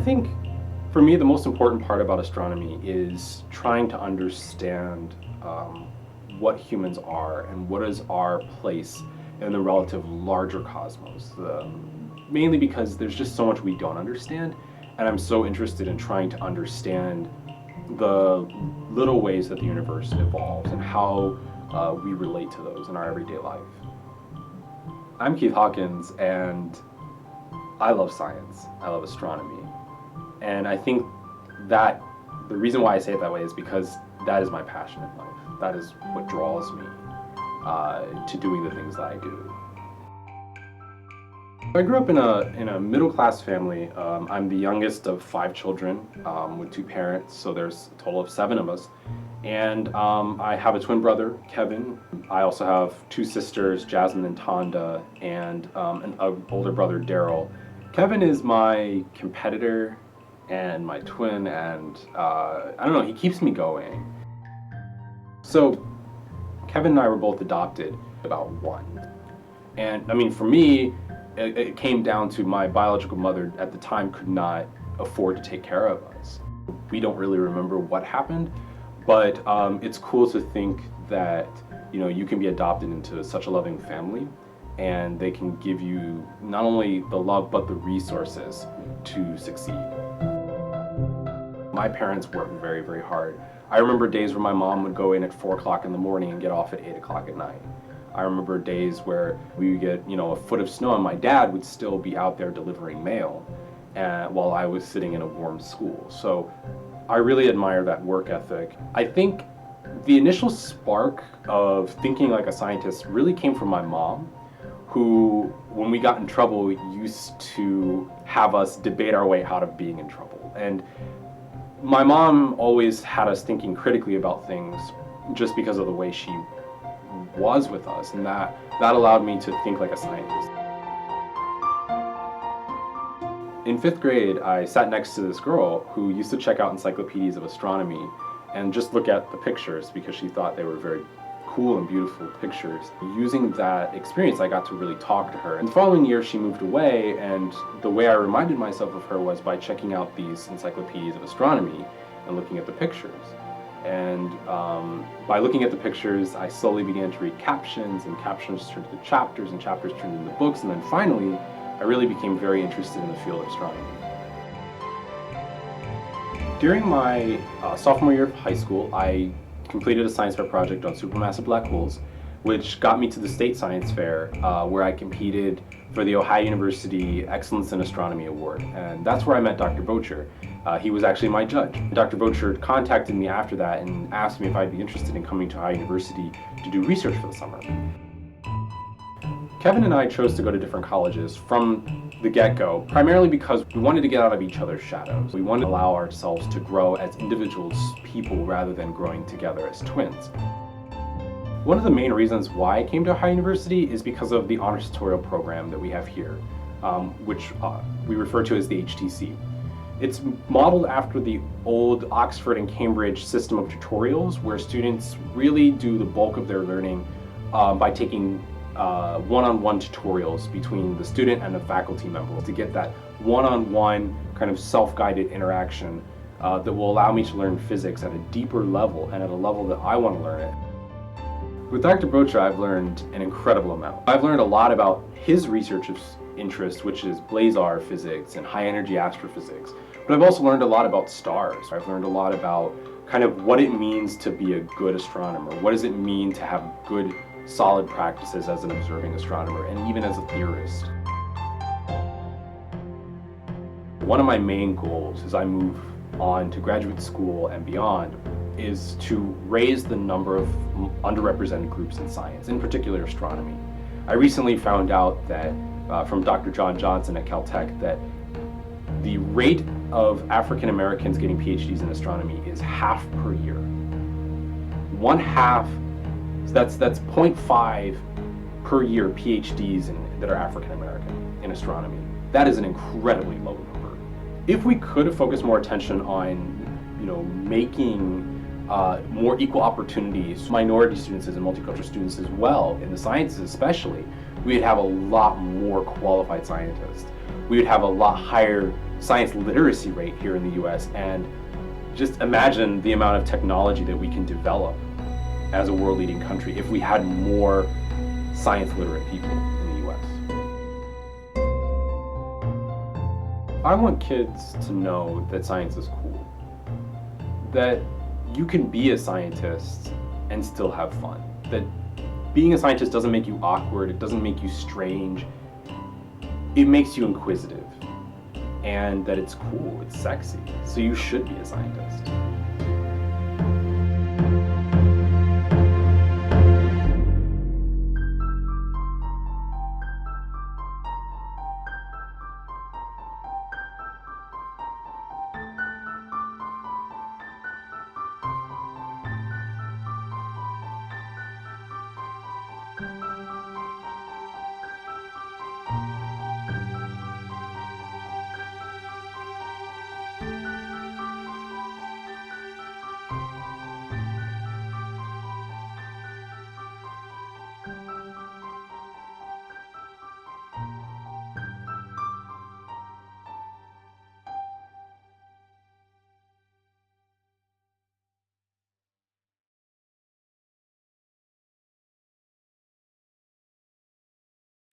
think for me the most important part about astronomy is trying to understand what humans are and what is our place in the relative larger cosmos. Mainly because there's just so much we don't understand, and I'm so interested in trying to understand the little ways that the universe evolves and how we relate to those in our everyday life. I'm Keith Hawkins, and I love science. I love astronomy. And I think that the reason why I say it that way is because that is my passion in life. That is what draws me to doing the things that I do. I grew up in a middle-class family. I'm the youngest of 5 children with 2 parents, so there's a total of 7 of us. And I have a twin brother, Kevin. I also have 2 sisters, Jasmine and Tonda, and an older brother, Daryl. Kevin is my competitor and my twin, and I don't know, he keeps me going. So Kevin and I were both adopted about 1. And I mean, for me, it came down to my biological mother at the time could not afford to take care of us. We don't really remember what happened, but it's cool to think that, you know, you can be adopted into such a loving family and they can give you not only the love but the resources to succeed. My parents worked very, very hard. I remember days where my mom would go in at 4 o'clock in the morning and get off at 8 o'clock at night. I remember days where we would get, you know, a foot of snow and my dad would still be out there delivering mail while I was sitting in a warm school. So I really admire that work ethic. I think the initial spark of thinking like a scientist really came from my mom, who, when we got in trouble, used to have us debate our way out of being in trouble. And my mom always had us thinking critically about things just because of the way she was with us, and that allowed me to think like a scientist. In 5th grade, I sat next to this girl who used to check out encyclopedias of astronomy and just look at the pictures because she thought they were very cool and beautiful pictures. Using that experience, I got to really talk to her. And the following year, she moved away, and the way I reminded myself of her was by checking out these encyclopedias of astronomy and looking at the pictures. And by looking at the pictures, I slowly began to read captions, and captions turned into chapters, and chapters turned into books, and then finally, I really became very interested in the field of astronomy. During my sophomore year of high school, I completed a science fair project on supermassive black holes, which got me to the state science fair, where I competed for the Ohio University Excellence in Astronomy Award. And that's where I met Dr. Bocher. He was actually my judge. Dr. Bocher contacted me after that and asked me if I'd be interested in coming to Ohio University to do research for the summer. Kevin and I chose to go to different colleges from the get-go, primarily because we wanted to get out of each other's shadows. We wanted to allow ourselves to grow as individuals, people, rather than growing together as twins. One of the main reasons why I came to Ohio University is because of the honors tutorial program that we have here, which we refer to as the HTC. It's modeled after the old Oxford and Cambridge system of tutorials, where students really do the bulk of their learning by taking one-on-one tutorials between the student and the faculty member to get that one-on-one kind of self-guided interaction that will allow me to learn physics at a deeper level and at a level that I want to learn it. With Dr. Bocher, I've learned an incredible amount. I've learned a lot about his research interest, which is blazar physics and high-energy astrophysics. But I've also learned a lot about stars. I've learned a lot about kind of what it means to be a good astronomer. What does it mean to have good, solid practices as an observing astronomer and even as a theorist. One of my main goals as I move on to graduate school and beyond is to raise the number of underrepresented groups in science, in particular astronomy. I recently found out that from Dr. John Johnson at Caltech that the rate of African Americans getting PhDs in astronomy is half per year. 1/2, so that's 0.5 per year PhDs that are African American in astronomy. That is an incredibly low number. If we could focus more attention on, making more equal opportunities, minority students and multicultural students as well, in the sciences especially, we'd have a lot more qualified scientists. We would have a lot higher science literacy rate here in the US, and just imagine the amount of technology that we can develop as a world-leading country if we had more science literate people in the US. I want kids to know that science is cool, that you can be a scientist and still have fun, that being a scientist doesn't make you awkward, it doesn't make you strange, it makes you inquisitive, and that it's cool, it's sexy, so you should be a scientist.